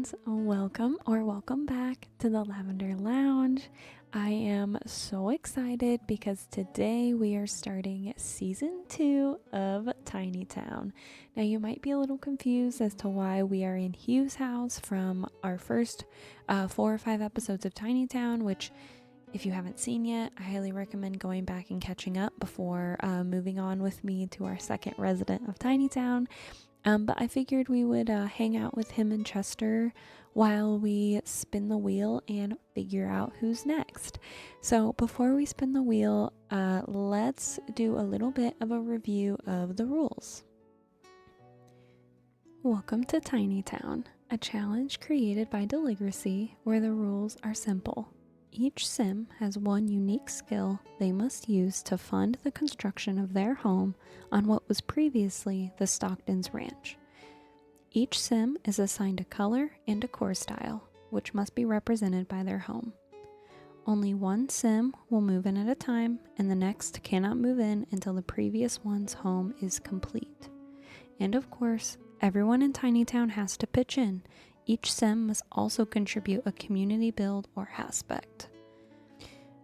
friends, welcome back to the Lavender Lounge. I am so excited because today we are starting season 2 of Tinytown. Now you might be a little confused as to why we are in Hugh's house from our first 4 or 5 episodes of Tinytown, which if you haven't seen yet, I highly recommend going back and catching up before moving on with me to our second resident of Tinytown. But I figured we would hang out with him and Chester while we spin the wheel and figure out who's next. So before we spin the wheel, let's do a little bit of a review of the rules. Welcome to Tinytown, a challenge created by Deligracy where the rules are simple. Each sim has one unique skill they must use to fund the construction of their home on what was previously the Stockton's ranch. Each sim is assigned a color and decor style, which must be represented by their home. Only one sim will move in at a time, and the next cannot move in until the previous one's home is complete. And of course, everyone in Tinytown has to pitch in. Each sim must also contribute a community build or aspect.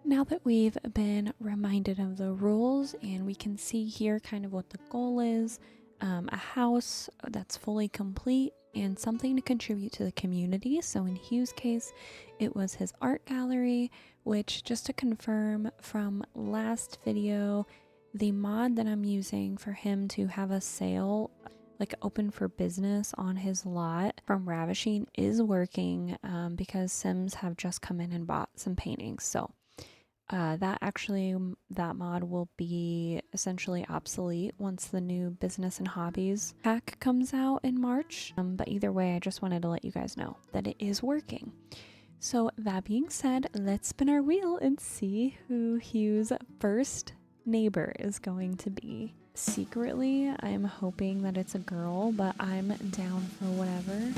Now that we've been reminded of the rules and we can see here kind of what the goal is, a house that's fully complete and something to contribute to the community. So in Hugh's case, it was his art gallery, which, just to confirm from last video, the mod that I'm using for him to have a sale like open for business on his lot from Ravishing is working because Sims have just come in and bought some paintings. So that mod will be essentially obsolete once the new business and hobbies pack comes out in March. But either way, I just wanted to let you guys know that it is working. So that being said, let's spin our wheel and see who Hugh's first neighbor is going to be. Secretly, I'm hoping that it's a girl, but I'm down for whatever.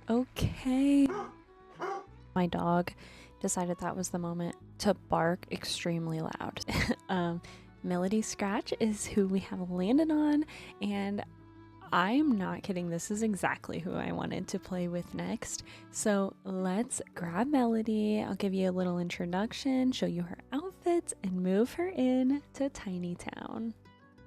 Okay. My dog decided that was the moment to bark extremely loud. Melody Scratch is who we have landed on, and I'm not kidding, this is exactly who I wanted to play with next. So let's grab Melody. I'll give you a little introduction, show you her outfits, and move her in to Tinytown.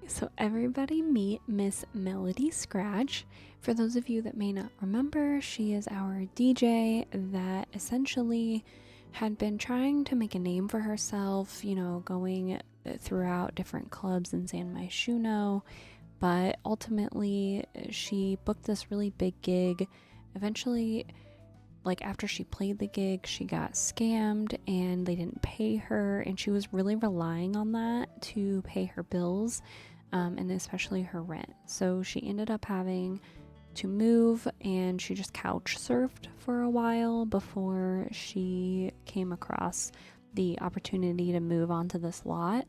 So everybody meet Miss Melody Scratch. For those of you that may not remember, she is our DJ that essentially had been trying to make a name for herself, you know, going throughout different clubs in San Myshuno. But ultimately, she booked this really big gig. Eventually, like after she played the gig, she got scammed and they didn't pay her. And she was really relying on that to pay her bills, and especially her rent. So she ended up having to move, and she just couch surfed for a while before she came across the opportunity to move onto this lot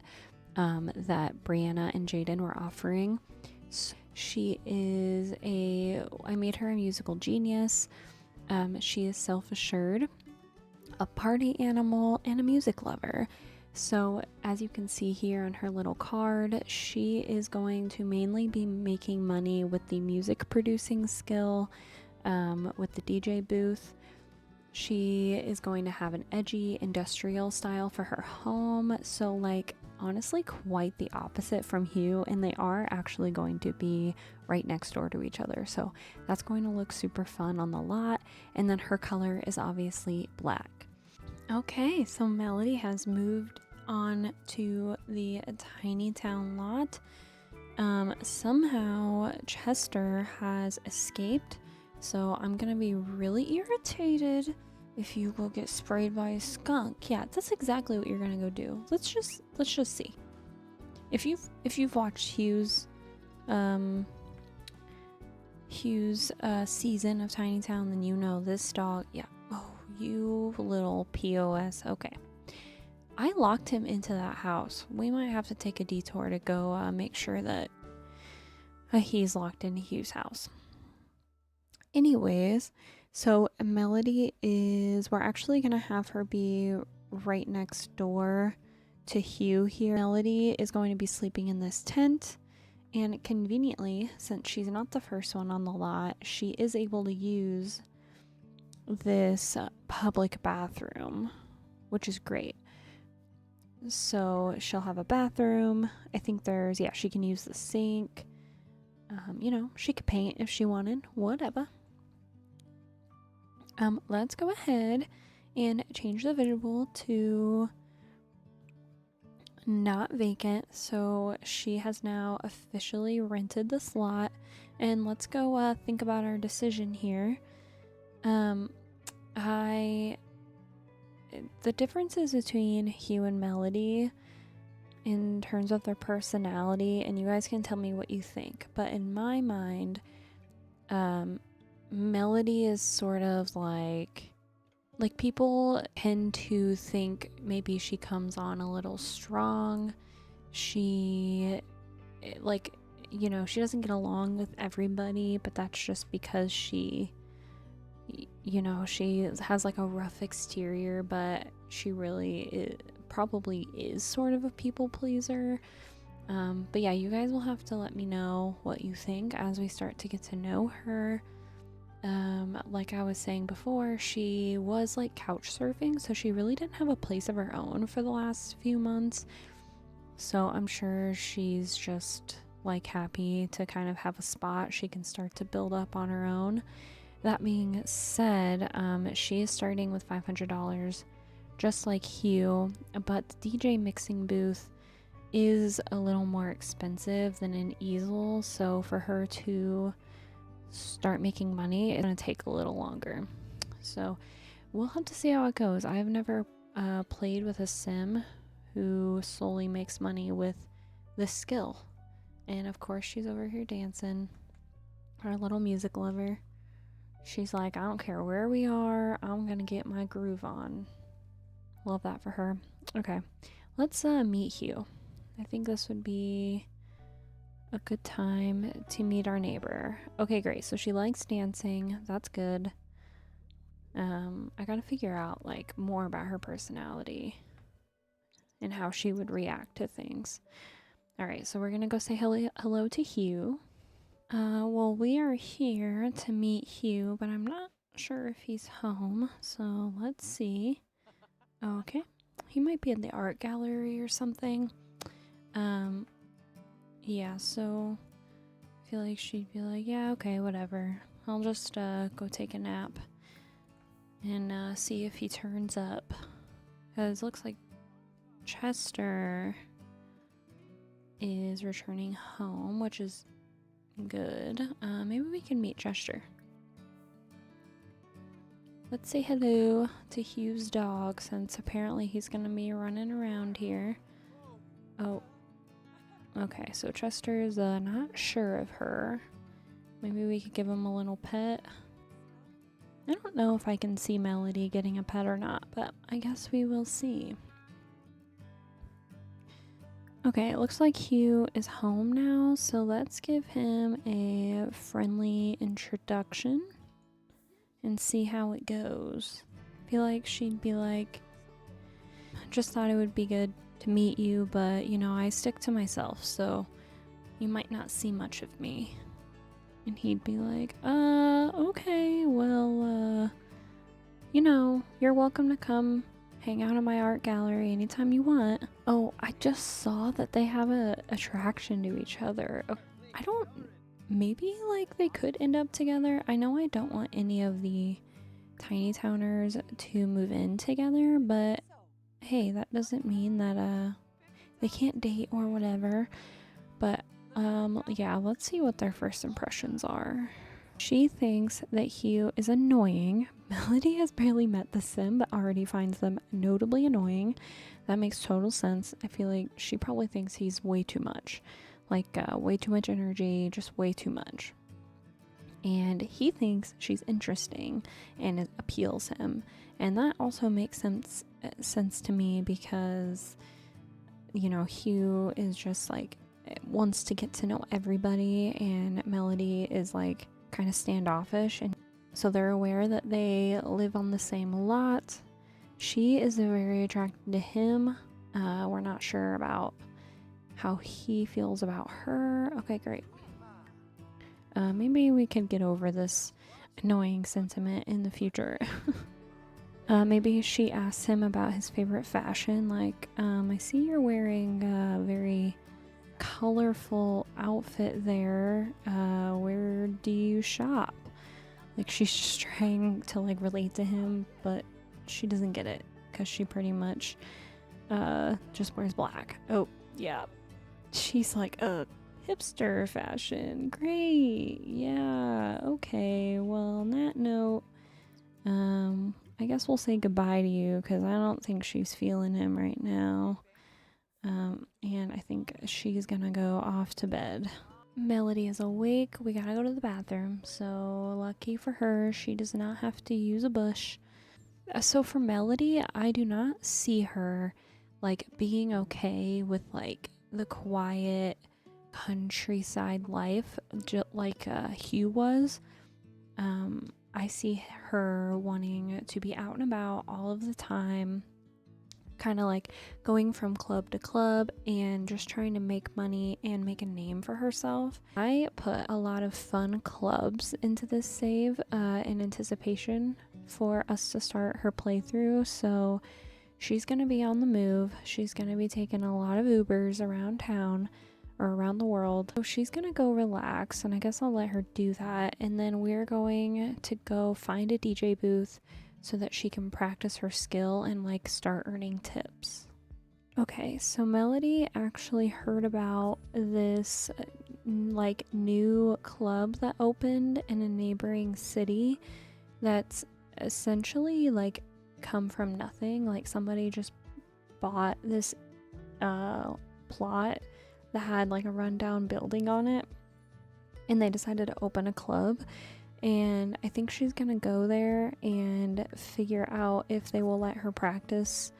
that Brianna and Jaden were offering. So she is I made her a musical genius. She is self-assured, a party animal, and a music lover. So as you can see here on her little card, she is going to mainly be making money with the music producing skill, with the DJ booth. She is going to have an edgy industrial style for her home. So like honestly quite the opposite from Hugh, and they are actually going to be right next door to each other. So that's going to look super fun on the lot. And then her color is obviously black. Okay, so Melody has moved on to the Tinytown lot. Somehow Chester has escaped, so I'm gonna be really irritated if you will get sprayed by a skunk. Yeah, that's exactly what you're gonna go do. Let's just see. If you've watched Hugh's season of Tinytown, then you know this dog. Yeah. Oh, you little POS. Okay. I locked him into that house. We might have to take a detour to go make sure that he's locked into Hugh's house. Anyways, so Melody we're actually going to have her be right next door to Hugh here. Melody is going to be sleeping in this tent, And conveniently, since she's not the first one on the lot, she is able to use this public bathroom, which is great. So she'll have a bathroom. I think there's, yeah, she can use the sink. You know, she could paint if she wanted, whatever. Let's go ahead and change the visual to not vacant. So she has now officially rented the slot, and let's go think about our decision here. The differences between Hugh and Melody in terms of their personality, and you guys can tell me what you think, but in my mind, Melody is sort of like people tend to think maybe she comes on a little strong. She, like, you know, she doesn't get along with everybody, but that's just because she, you know, she has like a rough exterior, but she really probably is sort of a people pleaser. But yeah, you guys will have to let me know what you think as we start to get to know her. Like I was saying before, she was like couch surfing, so she really didn't have a place of her own for the last few months. So I'm sure she's just like happy to kind of have a spot she can start to build up on her own. That being said, she is starting with $500, just like Hugh, but the DJ mixing booth is a little more expensive than an easel, so for her to start making money, it's gonna take a little longer. So we'll have to see how it goes. I've never played with a sim who solely makes money with this skill. And of course she's over here dancing, our little music lover. She's like, I don't care where we are, I'm gonna get my groove on. Love that for her. Okay, let's meet Hugh. I think this would be a good time to meet our neighbor. Okay, great. So she likes dancing. That's good. I gotta figure out like more about her personality and how she would react to things. All right, so we're gonna go say hello to Hugh. Well, we are here to meet Hugh, but I'm not sure if he's home. So let's see. Okay, he might be in the art gallery or something. Yeah, so I feel like she'd be like, yeah, okay, whatever. I'll just go take a nap and see if he turns up. Because it looks like Chester is returning home, which is good. Maybe we can meet Chester. Let's say hello to Hugh's dog, since apparently he's gonna be running around here. Oh. Okay, so Chester's not sure of her. Maybe we could give him a little pet. I don't know if I can see Melody getting a pet or not, but I guess we will see. Okay, it looks like Hugh is home now, so let's give him a friendly introduction and see how it goes. I feel like she'd be like, just thought it would be good to meet you, but you know, I stick to myself, so you might not see much of me. And he'd be like, okay, well, you know, you're welcome to come hang out in my art gallery anytime you want. Oh, I just saw that they have a attraction to each other. I don't, maybe like they could end up together. I know I don't want any of the tiny towners to move in together, but hey, that doesn't mean that they can't date or whatever. But yeah, let's see what their first impressions are. She thinks that Hugh is annoying. Melody has barely met the sim but already finds them notably annoying. That makes total sense. I feel like she probably thinks he's way too much. Like way too much energy, just way too much. And he thinks she's interesting and it appeals him. And that also makes sense to me because, you know, Hugh is just like wants to get to know everybody, and Melody is like kind of standoffish, and so they're aware that they live on the same lot. She is very attracted to him. We're not sure about how he feels about her. Okay, great. Maybe we could get over this annoying sentiment in the future. Maybe she asks him about his favorite fashion, like, I see you're wearing a very colorful outfit there. Where do you shop? Like, she's just trying to like relate to him, but she doesn't get it because she pretty much just wears black. Oh yeah, she's like, hipster fashion, great, yeah, okay, well, on that note, I guess we'll say goodbye to you because I don't think she's feeling him right now. And I think she's gonna go off to bed. Melody is awake. We gotta go to the bathroom. So lucky for her, she does not have to use a bush. So for Melody, I do not see her like being okay with like the quiet countryside life, just like Hugh was. I see her wanting to be out and about all of the time, kind of like going from club to club and just trying to make money and make a name for herself. I put a lot of fun clubs into this save in anticipation for us to start her playthrough. So she's going to be on the move. She's going to be taking a lot of Ubers around town or around the world. So she's gonna go relax, and I guess I'll let her do that, and then we're going to go find a DJ booth so that she can practice her skill and like start earning tips. Okay, so Melody actually heard about this like new club that opened in a neighboring city that's essentially like come from nothing. Like somebody just bought this plot that had like a rundown building on it, and they decided to open a club, and I think she's gonna go there and figure out if they will let her practice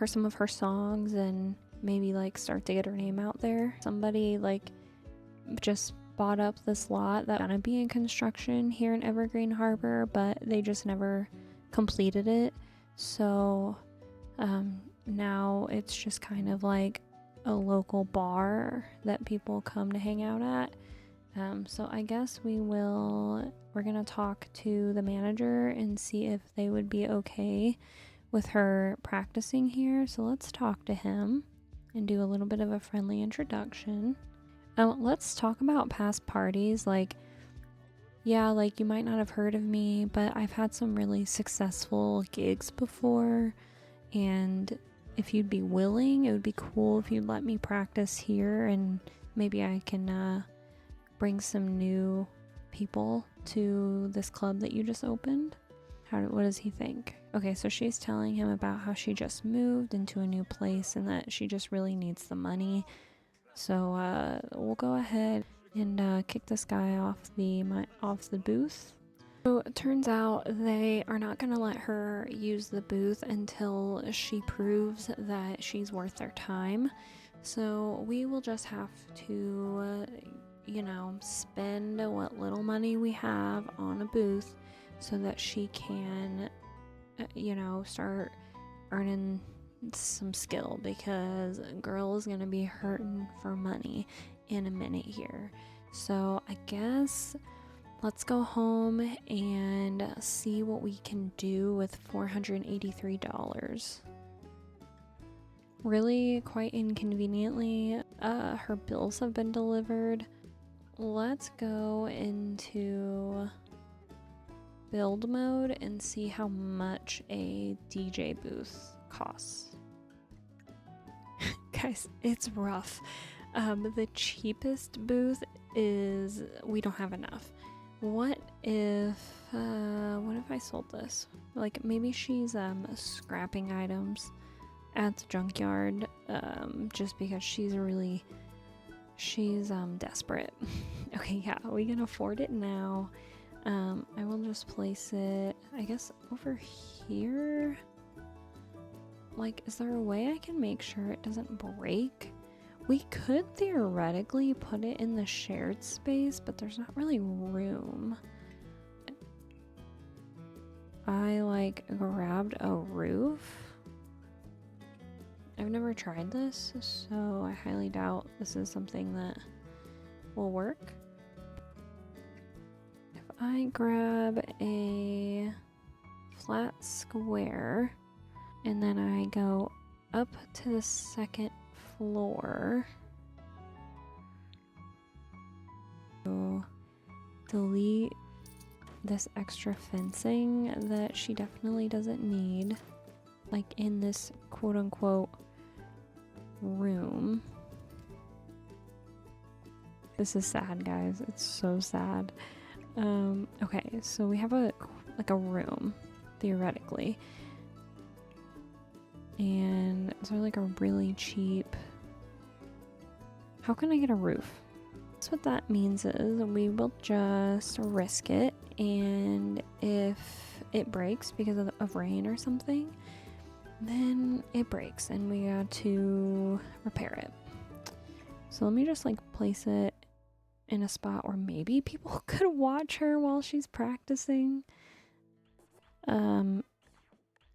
some of her songs and maybe like start to get her name out there. Somebody like just bought up this lot that's gonna be in construction here in Evergreen Harbor, but they just never completed it. So now it's just kind of like a local bar that people come to hang out at. So I guess we're gonna talk to the manager and see if they would be okay with her practicing here. So let's talk to him and do a little bit of a friendly introduction. Let's talk about past parties. Like, yeah, like you might not have heard of me, but I've had some really successful gigs before, and if you'd be willing, it would be cool if you'd let me practice here, and maybe I can bring some new people to this club that you just opened. What does he think? Okay, so she's telling him about how she just moved into a new place and that she just really needs the money. So we'll go ahead and kick this guy off the booth. So it turns out they are not going to let her use the booth until she proves that she's worth their time. So we will just have to, spend what little money we have on a booth so that she can, start earning some skill, because girl is going to be hurting for money in a minute here. So I guess let's go home and see what we can do with $483. Really, quite inconveniently, her bills have been delivered. Let's go into build mode and see how much a DJ booth costs. Guys, it's rough. The cheapest booth is, we don't have enough. What if I sold this? Like, maybe she's scrapping items at the junkyard just because she's desperate. Okay, yeah, we can afford it now. I will just place it, I guess, over here. Like, is there a way I can make sure it doesn't break? We could theoretically put it in the shared space, but there's not really room. I grabbed a roof. I've never tried this, so I highly doubt this is something that will work. If I grab a flat square and then I go up to the second floor, so delete this extra fencing that she definitely doesn't need, like in this quote-unquote room. This is sad, guys. It's so sad. Okay, so we have a room, theoretically, and it's like a really cheap. How can I get a roof? So what that means is we will just risk it, and if it breaks because of rain or something, then it breaks and we got to repair it. So let me just like place it in a spot where maybe people could watch her while she's practicing.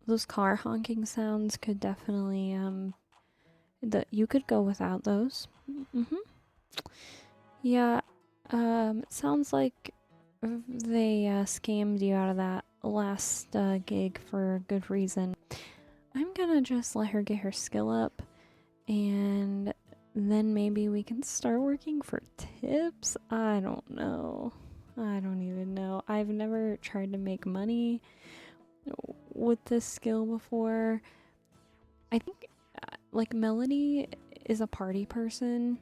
Those car honking sounds could definitely you could go without those. Yeah, it sounds like they scammed you out of that last gig for a good reason. I'm gonna just let her get her skill up, and then maybe we can start working for tips. I don't know. I don't even know. I've never tried to make money with this skill before. I think like Melody is a party person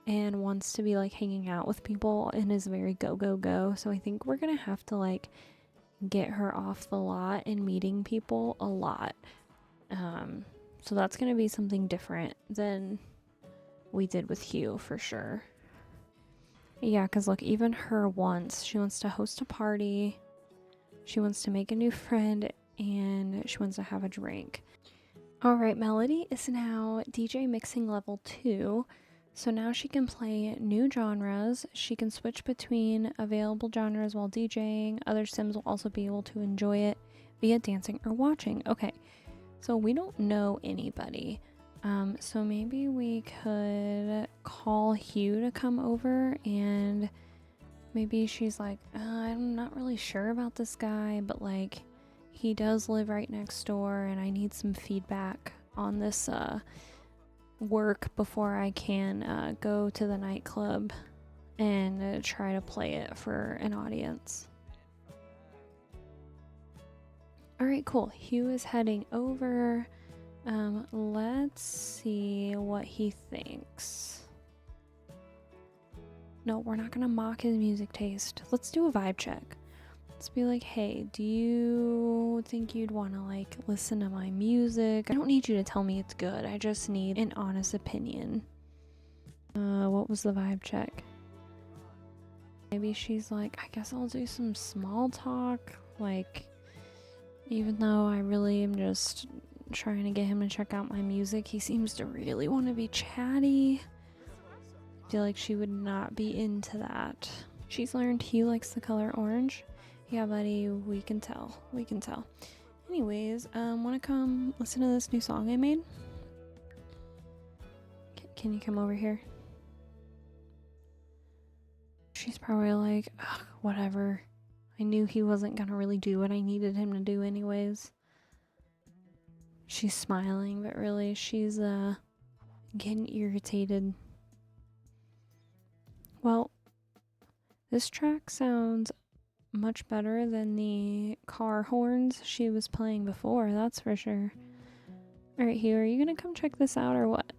and wants to be like hanging out with people and is very go. So I think we're gonna have to like get her off the lot and meeting people a lot. So that's gonna be something different than we did with Hugh for sure. Yeah, because look, even her wants, she wants to host a party, she wants to make a new friend, and she wants to have a drink. Alright, Melody is now DJ mixing level 2, so now she can play new genres. She can switch between available genres while DJing. Other Sims will also be able to enjoy it via dancing or watching. Okay, so we don't know anybody. So maybe we could call Hugh to come over, and maybe she's like, I'm not really sure about this guy, but like he does live right next door and I need some feedback on this work before I can go to the nightclub and try to play it for an audience. Alright, cool. Hugh is heading over. Let's see what he thinks. No, we're not gonna mock his music taste. Let's do a vibe check. Let's be like, hey, do you think you'd want to like listen to my music? I don't need you to tell me it's good. I just need an honest opinion. What was the vibe check? Maybe she's like, I guess I'll do some small talk. Like, even though I really am just trying to get him to check out my music, he seems to really want to be chatty. I feel like she would not be into that. She's learned he likes the color orange. Yeah, buddy, we can tell. We can tell. Anyways, wanna come listen to this new song I made? Can you come over here? She's probably like, ugh, whatever. I knew he wasn't gonna really do what I needed him to do anyways. She's smiling, but really she's getting irritated. Well, this track sounds much better than the car horns she was playing before, that's for sure. Alright, Hugh, are you gonna come check this out or what?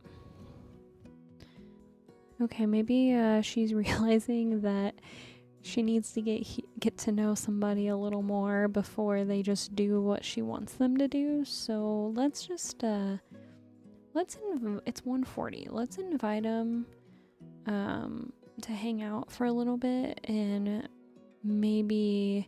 Okay, maybe she's realizing that she needs to get to know somebody a little more before they just do what she wants them to do. So let's just it's 1:40. Let's invite him to hang out for a little bit, and maybe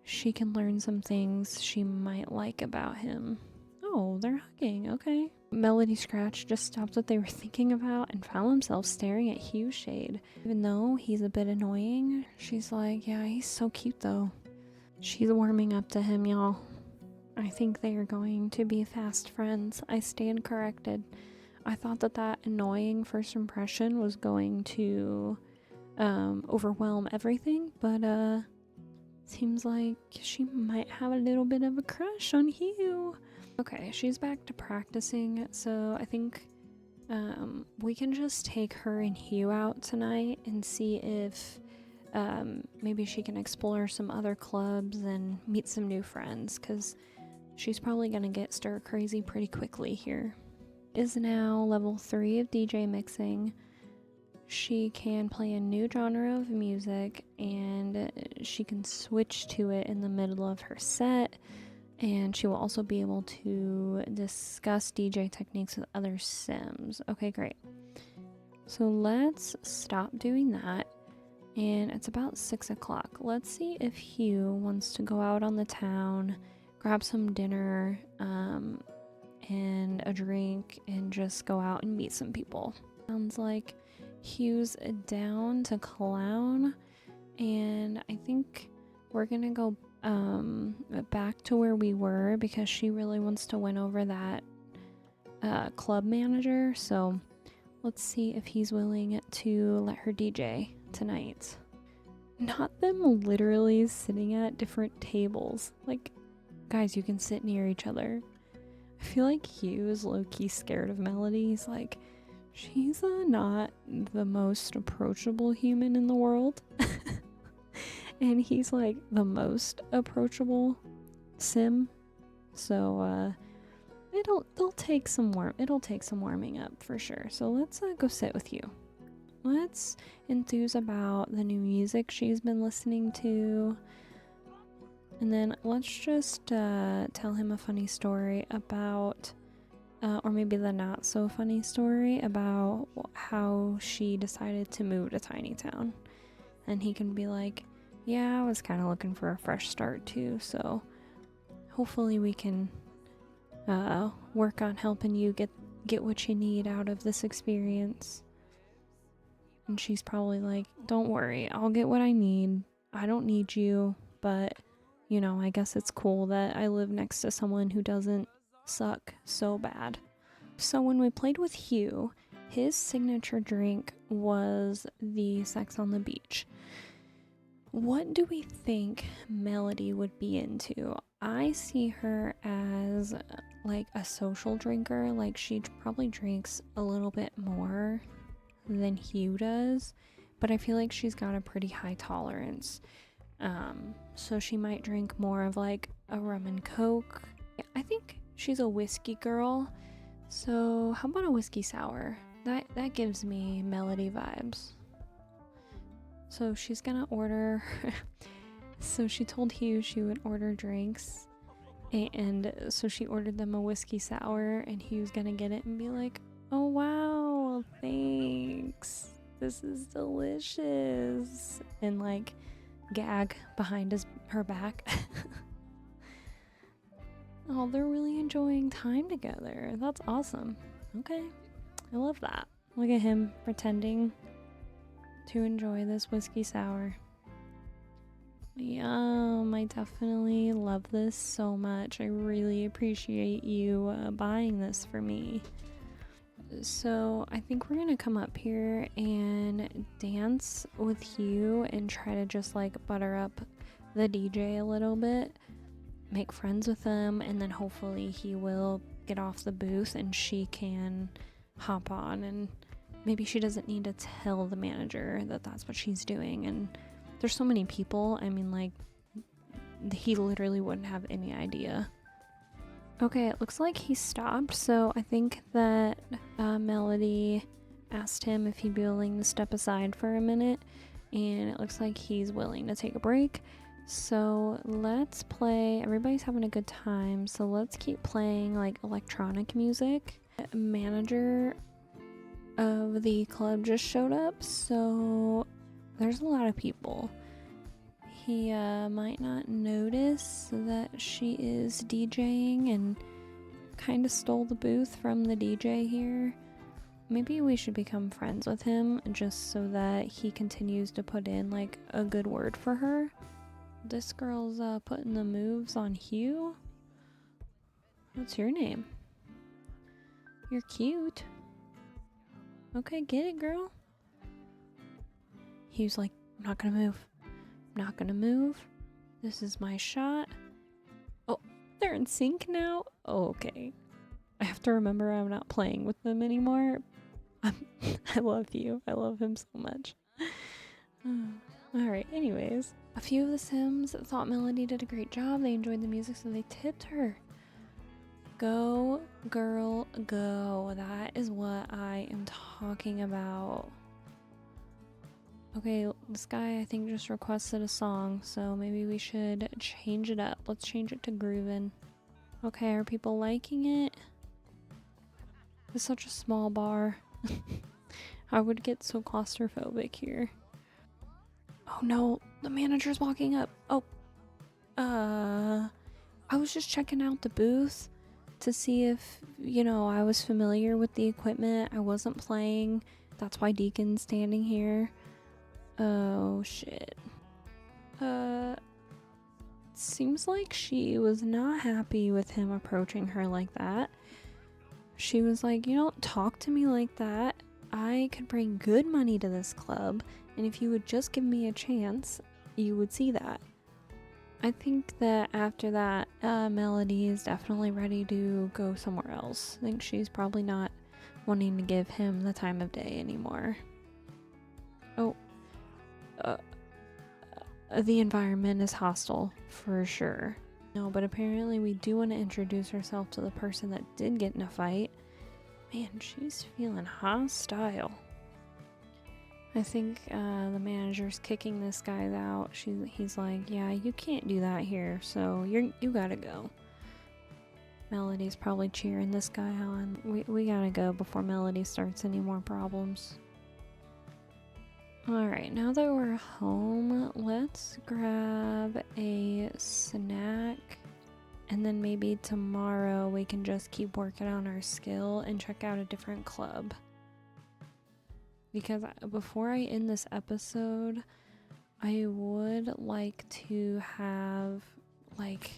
she can learn some things she might like about him. Oh, they're hugging. Okay. Melody Scratch just stopped what they were thinking about and found themselves staring at Hugh Shade. Even though he's a bit annoying, she's like, yeah, he's so cute though. She's warming up to him, y'all. I think they are going to be fast friends. I stand corrected. I thought that annoying first impression was going to overwhelm everything, but seems like she might have a little bit of a crush on Hugh. Okay, she's back to practicing, so I think we can just take her and Hugh out tonight and see if maybe she can explore some other clubs and meet some new friends, because she's probably gonna get stir crazy pretty quickly here. Is now level 3 of DJ mixing. She can play a new genre of music and she can switch to it in the middle of her set, and she will also be able to discuss DJ techniques with other sims. Okay, great. So let's stop doing that, and it's about 6 o'clock. Let's see if Hugh wants to go out on the town, grab some dinner and a drink, and just go out and meet some people. Sounds like Hugh's down to clown, and I think we're gonna go back to where we were because she really wants to win over that club manager. So let's see if he's willing to let her DJ tonight. Not them literally sitting at different tables. Like, guys, you can sit near each other. I feel like Hugh is low-key scared of Melody. He's like, she's not the most approachable human in the world. And he's like the most approachable sim. So it'll take some warming up for sure. So let's go sit with you. Let's enthuse about the new music she's been listening to. And then let's just tell him a funny story about, or maybe the not so funny story about how she decided to move to Tinytown. And he can be like, yeah, I was kind of looking for a fresh start too, so hopefully we can work on helping you get what you need out of this experience. And she's probably like, don't worry, I'll get what I need. I don't need you, but you know, I guess it's cool that I live next to someone who doesn't suck so bad. So when we played with Hugh, his signature drink was the Sex on the Beach. What do we think Melody would be into? I see her as like a social drinker. Like, she probably drinks a little bit more than Hugh does, but I feel like she's got a pretty high tolerance. So she might drink more of like a rum and coke. I think she's a whiskey girl. So how about a whiskey sour? That gives me Melody vibes. So she's gonna order. So she told Hugh she would order drinks, and so she ordered them a whiskey sour, and Hugh's gonna get it and be like, oh wow, thanks, this is delicious, and like gag behind her back. Oh, they're really enjoying time together. That's awesome. Okay, I love that. Look at him pretending to enjoy this whiskey sour. Yum, I definitely love this so much. I really appreciate you buying this for me. So I think we're gonna come up here and dance with Hugh and try to just like butter up the DJ a little bit, make friends with him, and then hopefully he will get off the booth and she can hop on, and maybe she doesn't need to tell the manager that that's what she's doing. And there's so many people, I mean, like, he literally wouldn't have any idea. Okay, it looks like he stopped, so I think that Melody asked him if he'd be willing to step aside for a minute, and it looks like he's willing to take a break. So let's play. Everybody's having a good time, so let's keep playing like electronic music. Manager of the club just showed up, so there's a lot of people. He might not notice that she is DJing and kind of stole the booth from the DJ here. Maybe we should become friends with him just so that he continues to put in like a good word for her. This girl's putting the moves on Hugh. What's your name? You're cute. Okay, get it, girl. He was like, I'm not gonna move. I'm not gonna move. This is my shot. Oh, they're in sync now? Oh, okay. I have to remember I'm not playing with them anymore. I love you. I love him so much. Alright, anyways. A few of the Sims thought Melody did a great job. They enjoyed the music, so they tipped her. Go, girl, go. That is what I am talking about. Okay, this guy I think just requested a song, so maybe we should change it up. Let's change it to groovin'. Okay, are people liking it? It's such a small bar. I would get so claustrophobic here. Oh no, the manager's walking up. Oh, I was just checking out the booth to see if, you know, I was familiar with the equipment. I wasn't playing. That's why Deacon's standing here. Oh shit. Seems like she was not happy with him approaching her like that. She was like, you don't talk to me like that. I could bring good money to this club, and if you would just give me a chance, you would see that. I think that after that, Melody is definitely ready to go somewhere else. I think she's probably not wanting to give him the time of day anymore. Oh. The environment is hostile, for sure. No, but apparently we do want to introduce ourselves to the person that did get in a fight. Man, she's feeling hostile. I think the manager's kicking this guy out. He's like, yeah, you can't do that here, so you gotta go. Melody's probably cheering this guy on. We gotta go before Melody starts any more problems. Alright, now that we're home, let's grab a snack. And then maybe tomorrow we can just keep working on our skill and check out a different club. Because before I end this episode, I would like to have, like,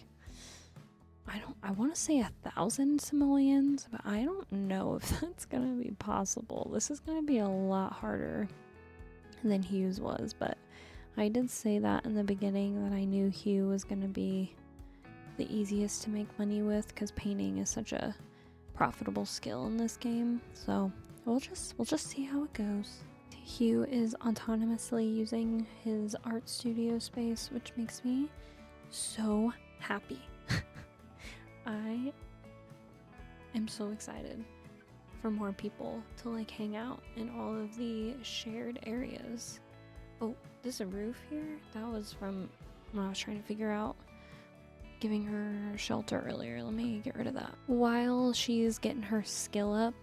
I want to say 1,000 simoleons, but I don't know if that's going to be possible. This is going to be a lot harder than Hugh's was, but I did say that in the beginning that I knew Hugh was going to be the easiest to make money with because painting is such a profitable skill in this game. So we'll just see how it goes. Hugh is autonomously using his art studio space, which makes me so happy. I am so excited for more people to like hang out in all of the shared areas. Oh, there's a roof here? That was from when I was trying to figure out giving her shelter earlier. Let me get rid of that. While she's getting her skill up,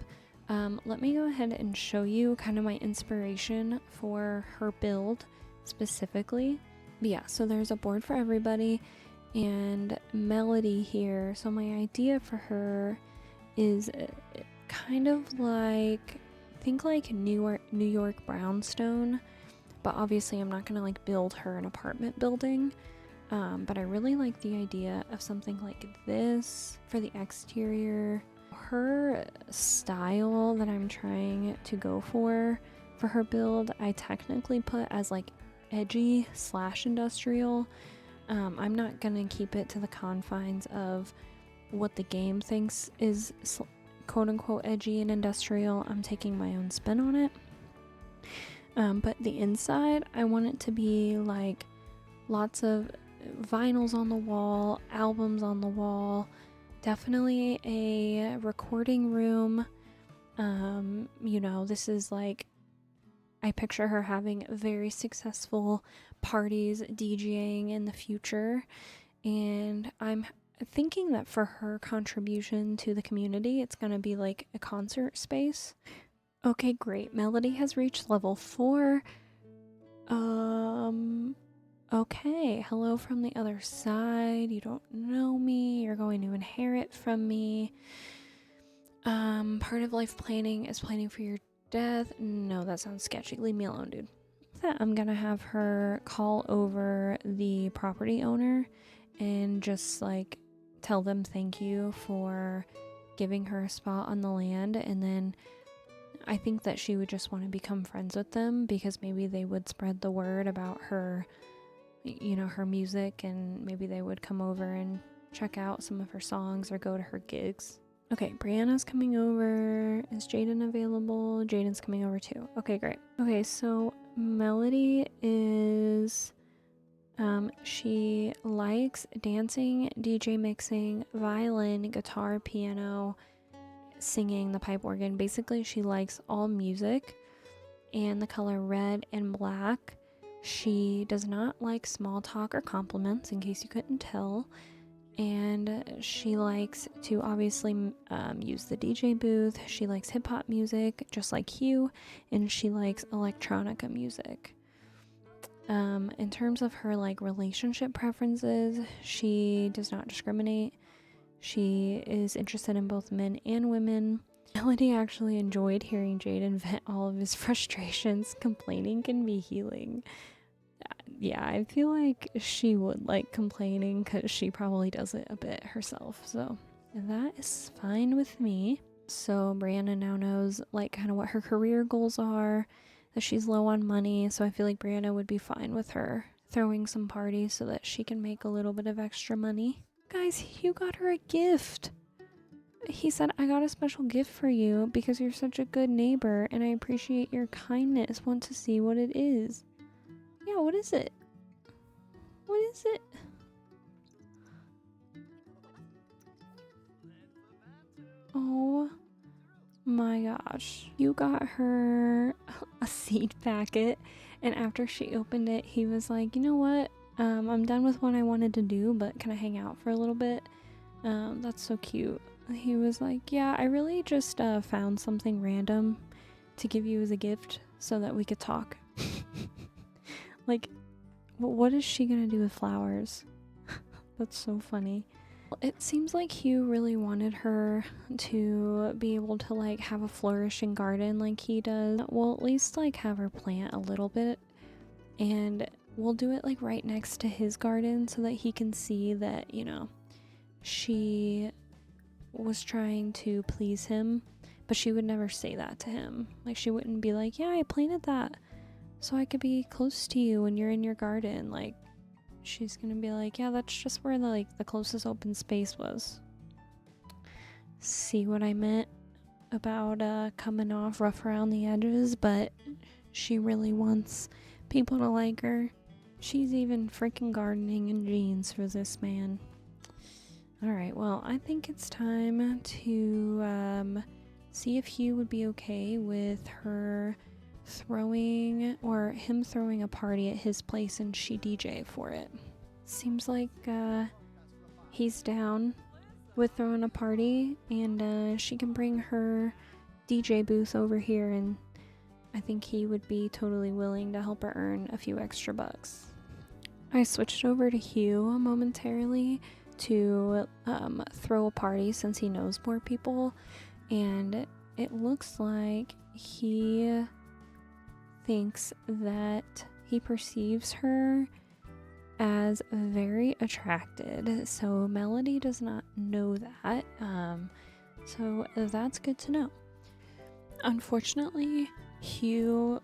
let me go ahead and show you kind of my inspiration for her build specifically. But yeah, so there's a board for everybody and Melody here. So my idea for her is kind of like, think like New York brownstone, but obviously I'm not gonna like build her an apartment building. But I really like the idea of something like this for the exterior. Her style that I'm trying to go for her build, I technically put as like edgy / industrial. I'm not gonna keep it to the confines of what the game thinks is quote-unquote edgy and industrial. I'm taking my own spin on it. But the inside, I want it to be like lots of vinyls on the wall, albums on the wall, definitely a recording room. You know, this is like, I picture her having very successful parties, DJing in the future, and I'm thinking that for her contribution to the community, it's gonna be like a concert space. Okay, great. Melody has reached level 4. Okay, hello from the other side. You don't know me. You're going to inherit from me. Part of life planning is planning for your death. No, that sounds sketchy. Leave me alone, dude. I'm gonna have her call over the property owner and just like tell them thank you for giving her a spot on the land, and then I think that she would just want to become friends with them because maybe they would spread the word about her, you know, her music, and maybe they would come over and check out some of her songs or go to her gigs. Okay, Brianna's coming over. Is Jaden available? Jaden's coming over too. Okay, great. Okay, so Melody is, she likes dancing, DJ mixing, violin, guitar, piano, singing, the pipe organ. Basically, she likes all music and the color red and black. She does not like small talk or compliments, in case you couldn't tell. And she likes to obviously use the DJ booth. She likes hip-hop music, just like Hugh, and she likes electronica music. In terms of her like relationship preferences, she does not discriminate. She is interested in both men and women. Melody actually enjoyed hearing Jaden vent all of his frustrations. Complaining can be healing. Yeah, I feel like she would like complaining because she probably does it a bit herself. So that is fine with me. So Brianna now knows like kind of what her career goals are, that she's low on money. So I feel like Brianna would be fine with her throwing some parties so that she can make a little bit of extra money. Guys, you got her a gift. He said, I got a special gift for you because you're such a good neighbor and I appreciate your kindness. Want to see what it is? Yeah, what is it? What is it? Oh my gosh. You got her a seed packet, and after she opened it, he was like, you know what? I'm done with what I wanted to do, but can I hang out for a little bit? That's so cute. He was like, yeah, I really just found something random to give you as a gift so that we could talk. Like, what is she gonna do with flowers? That's so funny. It seems like Hugh really wanted her to be able to like have a flourishing garden like he does. We'll at least like have her plant a little bit, and we'll do it like right next to his garden so that he can see that, you know, she was trying to please him, but she would never say that to him. Like, she wouldn't be like, yeah, I planted that so I could be close to you when you're in your garden. Like, she's gonna be like, yeah, that's just where the closest open space was. See what I meant about coming off rough around the edges? But she really wants people to like her. She's even freaking gardening in jeans for this man. Alright, well, I think it's time to see if Hugh would be okay with her throwing, or him throwing a party at his place and she DJ for it. Seems like he's down with throwing a party, and she can bring her DJ booth over here, and I think he would be totally willing to help her earn a few extra bucks. I switched over to Hugh momentarily to throw a party since he knows more people, and it looks like he thinks that he perceives her as very attracted. So Melody does not know that, so that's good to know. Unfortunately, Hugh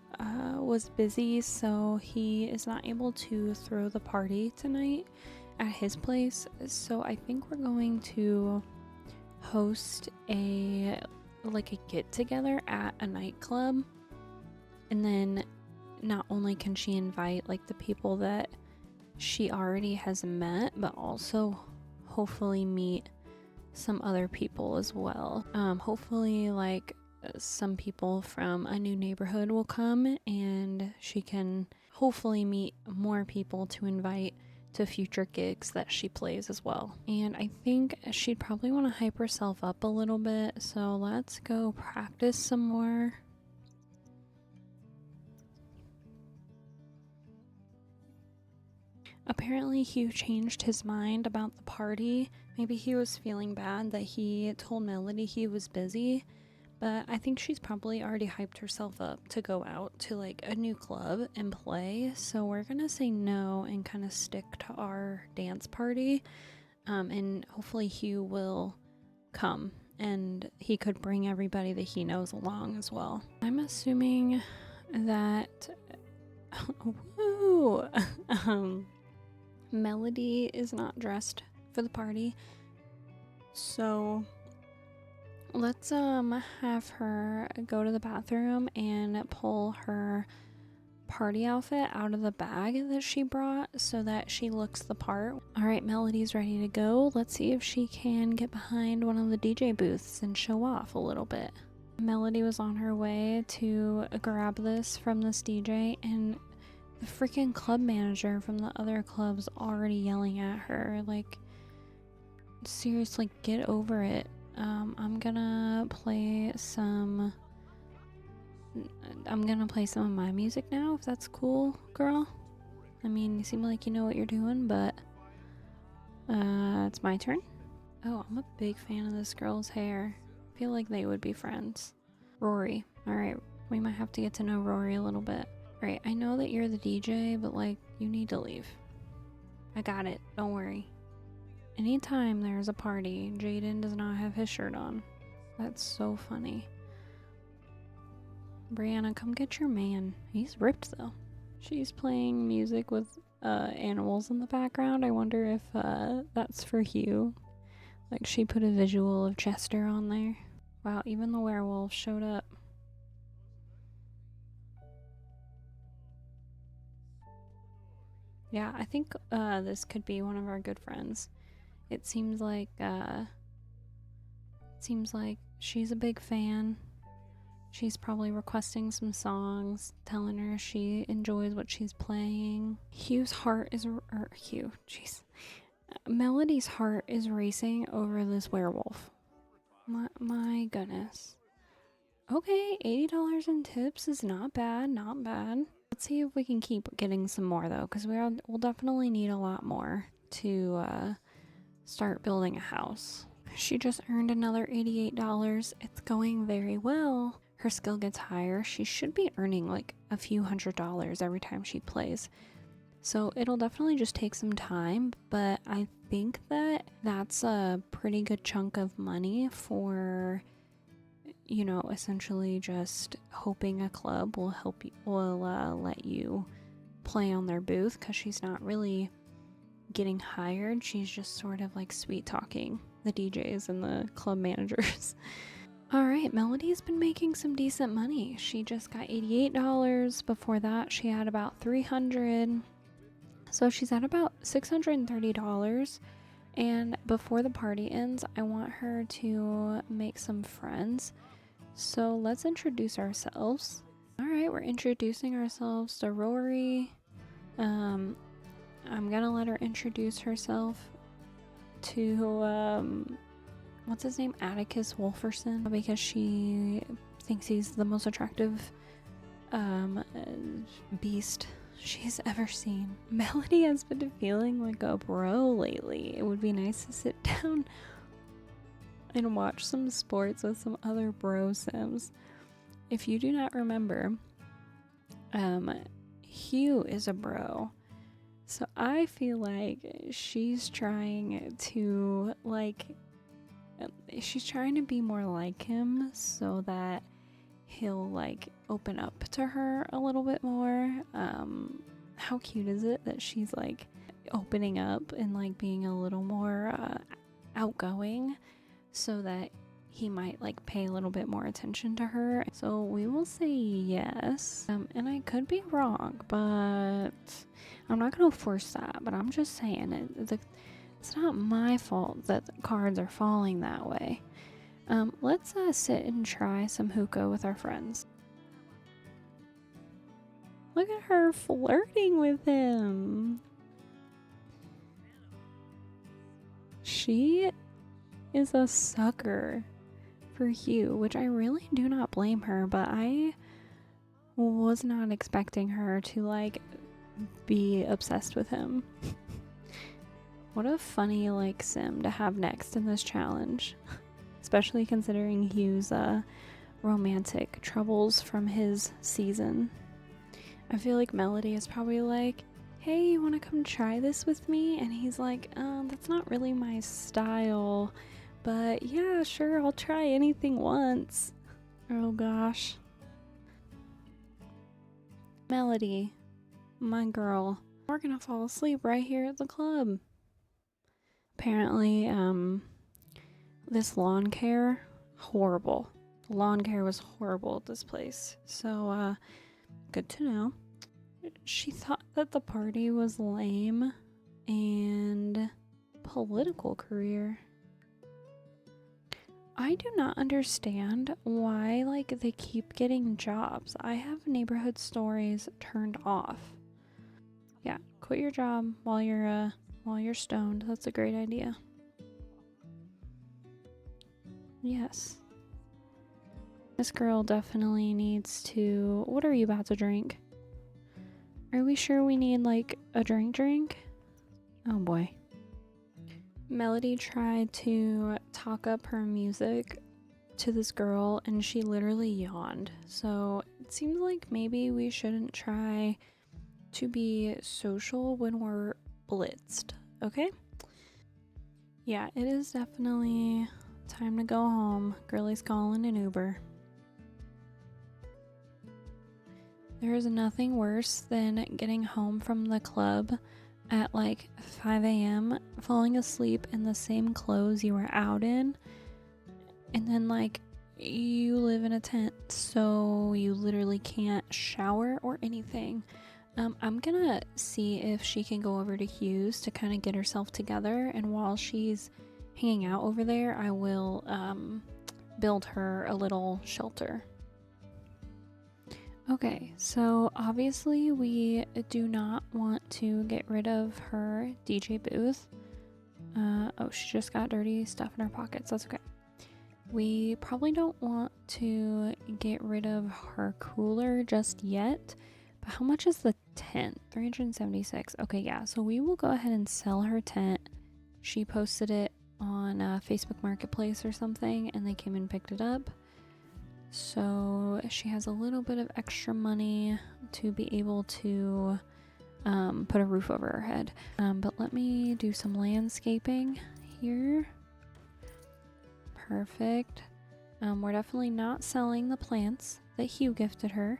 was busy, so he is not able to throw the party tonight at his place. So I think we're going to host a get together at a nightclub, and then not only can she invite like the people that she already has met, but also hopefully meet some other people as well. Hopefully like some people from a new neighborhood will come, and she can hopefully meet more people to invite to future gigs that she plays as well. And I think she'd probably want to hype herself up a little bit, so let's go practice some more. Apparently Hugh changed his mind about the party. Maybe he was feeling bad that he told Melody he was busy, but I think she's probably already hyped herself up to go out to like a new club and play. So we're gonna say no and kind of stick to our dance party. And hopefully Hugh will come, and he could bring everybody that he knows along as well. I'm assuming that woo, Melody is not dressed for the party, so let's have her go to the bathroom and pull her party outfit out of the bag that she brought so that she looks the part. All right, Melody's ready to go. Let's see if she can get behind one of the DJ booths and show off a little bit. Melody was on her way to grab this from this DJ, and the freaking club manager from the other club's already yelling at her. Like, seriously, get over it. I'm gonna play some of my music now, if that's cool, girl. I mean, you seem like you know what you're doing, but it's my turn. Oh, I'm a big fan of this girl's hair. I feel like they would be friends. Rory. Alright, we might have to get to know Rory a little bit. Alright, I know that you're the DJ, but like, you need to leave. I got it, don't worry. Anytime there's a party, Jaden does not have his shirt on. That's so funny. Brianna, come get your man. He's ripped though. She's playing music with animals in the background. I wonder if that's for Hugh. Like, she put a visual of Chester on there. Wow, even the werewolf showed up. Yeah, I think this could be one of our good friends. It seems like she's a big fan. She's probably requesting some songs, telling her she enjoys what she's playing. Melody's heart is racing over this werewolf. My goodness. Okay, $80 in tips is not bad, not bad. Let's see if we can keep getting some more though, because we'll definitely need a lot more to start building a house. She just earned another $88. It's going very well. Her skill gets higher. She should be earning like a few $100s every time she plays. So it'll definitely just take some time, but I think that that's a pretty good chunk of money for, you know, essentially just hoping a club will let you play on their booth, because she's not really getting hired. She's just sort of like sweet talking the DJs and the club managers. Alright, Melody's been making some decent money. She just got $88. Before that, she had about $300. So she's at about $630. And before the party ends, I want her to make some friends. So let's introduce ourselves. Alright, we're introducing ourselves to Rory. I'm gonna let her introduce herself to what's his name, Atticus Wolferson, because she thinks he's the most attractive beast she's ever seen. Melody has been feeling like a bro lately. It would be nice to sit down and watch some sports with some other bro sims. If you do not remember, Hugh is a bro. So I feel like she's trying to be more like him so that he'll like open up to her a little bit more. How cute is it that she's like opening up and like being a little more outgoing so that he might like pay a little bit more attention to her. So we will say yes. And I could be wrong, but I'm not gonna force that, but I'm just saying it's not my fault that the cards are falling that way. Let's sit and try some hookah with our friends. Look at her flirting with him. She is a sucker for Hugh, which I really do not blame her, but I was not expecting her to like be obsessed with him. What a funny like sim to have next in this challenge, especially considering Hugh's romantic troubles from his season. I feel like Melody is probably like, hey, you want to come try this with me? And he's like, that's not really my style, but yeah, sure, I'll try anything once. Oh gosh. Melody, my girl, we're gonna fall asleep right here at the club. Apparently, this lawn care, horrible. Lawn care was horrible at this place. So, good to know. She thought that the party was lame and political career. I do not understand why, like, they keep getting jobs. I have neighborhood stories turned off. Yeah, quit your job while you're stoned. That's a great idea. Yes. This girl definitely needs to... What are you about to drink? Are we sure we need, like, a drink? Oh boy. Melody tried to talk up her music to this girl and she literally yawned. So it seems like maybe we shouldn't try to be social when we're blitzed, okay? Yeah, it is definitely time to go home. Girly's calling an Uber. There is nothing worse than getting home from the club at like 5 a.m., falling asleep in the same clothes you were out in, and then like you live in a tent, so you literally can't shower or anything. I'm gonna see if she can go over to Hughes to kind of get herself together, and while she's hanging out over there, I will build her a little shelter. Okay, so obviously we do not want to get rid of her DJ booth. Oh, she just got dirty stuff in her pockets. That's okay. We probably don't want to get rid of her cooler just yet. But how much is the tent? 376. Okay, yeah. So we will go ahead and sell her tent. She posted it on Facebook Marketplace or something, and they came and picked it up. So she has a little bit of extra money to be able to put a roof over her head. But let me do some landscaping here. Perfect. We're definitely not selling the plants that Hugh gifted her.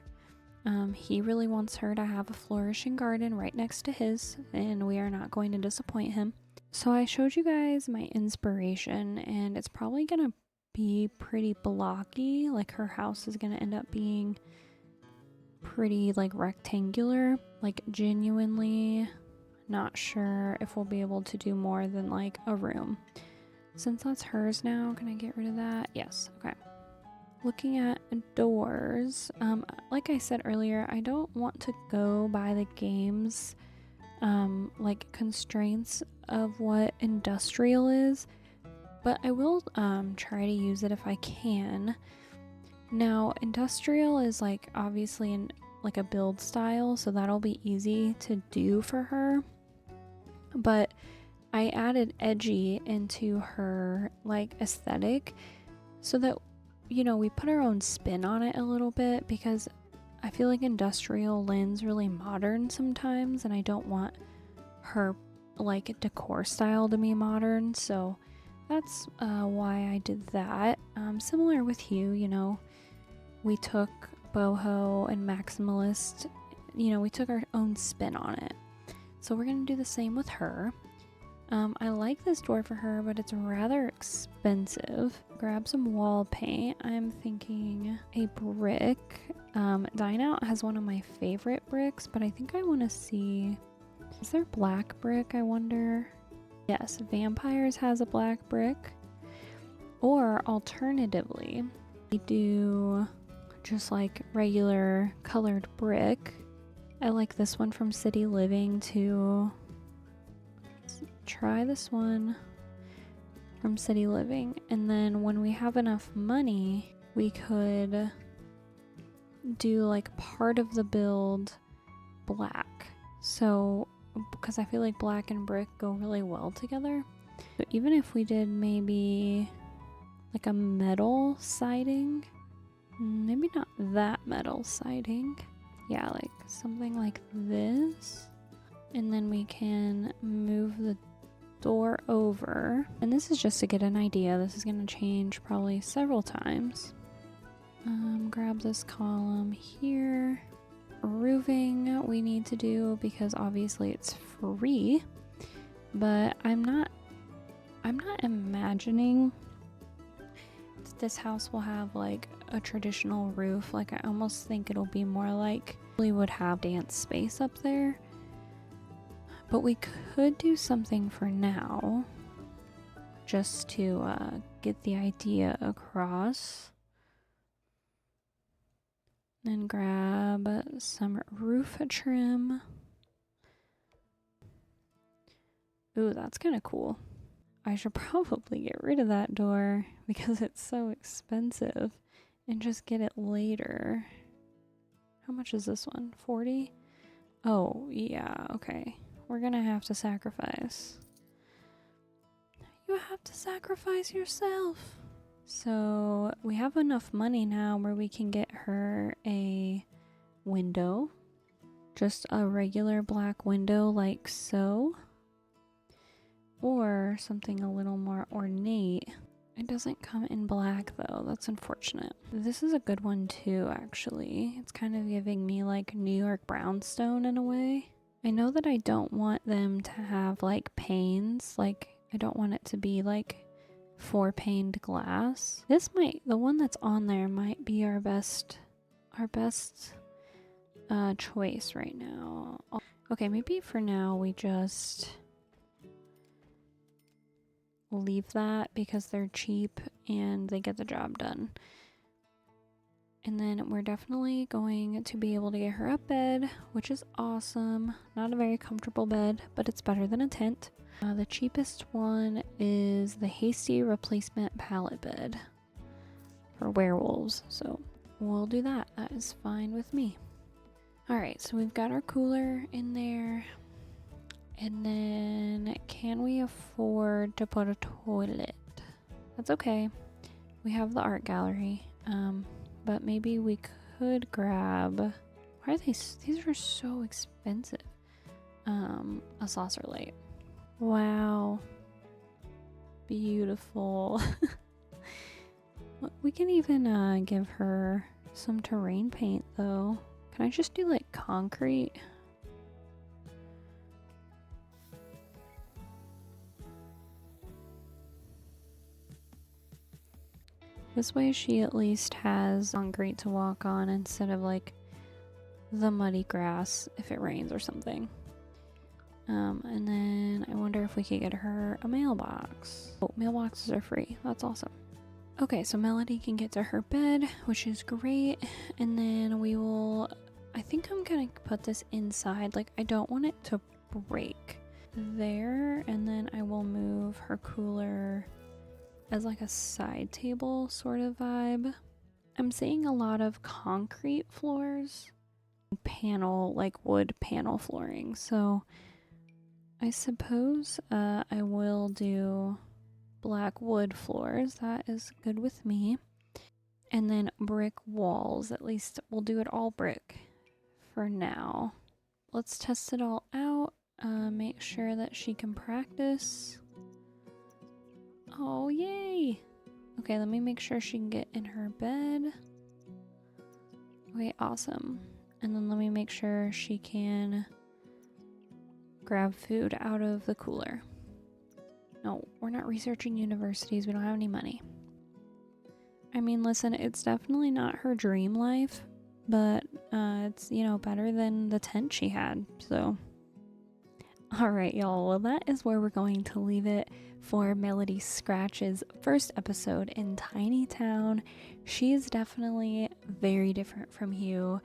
He really wants her to have a flourishing garden right next to his, and we are not going to disappoint him. So I showed you guys my inspiration, and it's probably gonna be pretty blocky. Like her house is gonna end up being pretty like rectangular. Like genuinely not sure if we'll be able to do more than like a room. Since that's hers now, can I get rid of that? Yes. Okay. Looking at doors, like I said earlier, I don't want to go by the game's like constraints of what industrial is, but I will try to use it if I can. Now, industrial is like obviously in like a build style, so that'll be easy to do for her. But I added edgy into her like aesthetic so that, you know, we put our own spin on it a little bit, because I feel like industrial lends really modern sometimes, and I don't want her like decor style to be modern, so that's why I did that. Similar with Hugh, you know, we took boho and maximalist, you know, we took our own spin on it. So we're gonna do the same with her. I like this door for her, but it's rather expensive. Grab some wall paint. I'm thinking a brick. Dine Out has one of my favorite bricks, but I think I want to see... Is there black brick, I wonder? Yes, Vampires has a black brick. Or alternatively, we do just like regular colored brick. I like this one from City Living too. Try this one from City Living, and then when we have enough money, we could do like part of the build black. So, because I feel like black and brick go really well together. So even if we did maybe like a metal siding, maybe not that metal siding. Yeah, like something like this. And then we can move the door over. And this is just to get an idea. This is going to change probably several times. Grab this column here. Roofing we need to do because obviously it's free. But I'm not imagining this house will have like a traditional roof. Like I almost think it'll be more like we would have dance space up there. But we could do something for now just to get the idea across. Then grab some roof trim. Ooh, that's kind of cool. I should probably get rid of that door because it's so expensive and just get it later. How much is this one? 40? Oh, yeah, okay. We're gonna have to sacrifice. You have to sacrifice yourself. So we have enough money now where we can get her a window. Just a regular black window like so. Or something a little more ornate. It doesn't come in black though, that's unfortunate. This is a good one too, actually. It's kind of giving me like New York brownstone in a way. I know that I don't want them to have like panes, like I don't want it to be like 4-paned glass. This might, the one that's on there might be our best choice right now. Okay, maybe for now we just leave that because they're cheap and they get the job done. And then we're definitely going to be able to get her a bed, which is awesome. Not a very comfortable bed, but it's better than a tent. The cheapest one is the Hasty Replacement Pallet Bed for werewolves. So we'll do that. That is fine with me. Alright, so we've got our cooler in there. And then can we afford to put a toilet? That's okay. We have the art gallery. But maybe we could grab, why are these are so expensive. A saucer light. Wow. Beautiful. We can even give her some terrain paint though. Can I just do like concrete? This way she at least has concrete to walk on instead of like the muddy grass if it rains or something. And then I wonder if we could get her a mailbox. Oh, mailboxes are free. That's awesome. Okay, so Melody can get to her bed, which is great. And then we will, I think I'm gonna put this inside. Like I don't want it to break there. And then I will move her cooler as like a side table sort of vibe. I'm seeing a lot of concrete floors, panel, like wood panel flooring. So I suppose I will do black wood floors. That is good with me. And then brick walls. At least we'll do it all brick for now. Let's test it all out. Make sure that she can practice. Oh, yay! Okay, let me make sure she can get in her bed. Okay, awesome. And then let me make sure she can grab food out of the cooler. No, we're not researching universities. We don't have any money. I mean, listen, it's definitely not her dream life, but it's, you know, better than the tent she had, so. Alright, y'all. Well, that is where we're going to leave it for Melody Scratch's first episode in Tinytown. She is definitely very different from Hugh,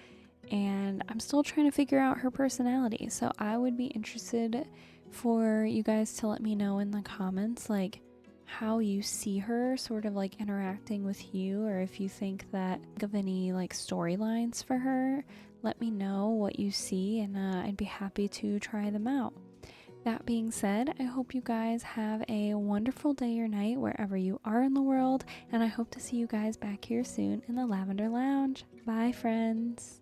and I'm still trying to figure out her personality. So I would be interested for you guys to let me know in the comments, like, how you see her sort of like interacting with Hugh, or if you think of any like storylines for her. Let me know what you see, and I'd be happy to try them out. That being said, I hope you guys have a wonderful day or night wherever you are in the world, and I hope to see you guys back here soon in the Lavender Lounge. Bye, friends.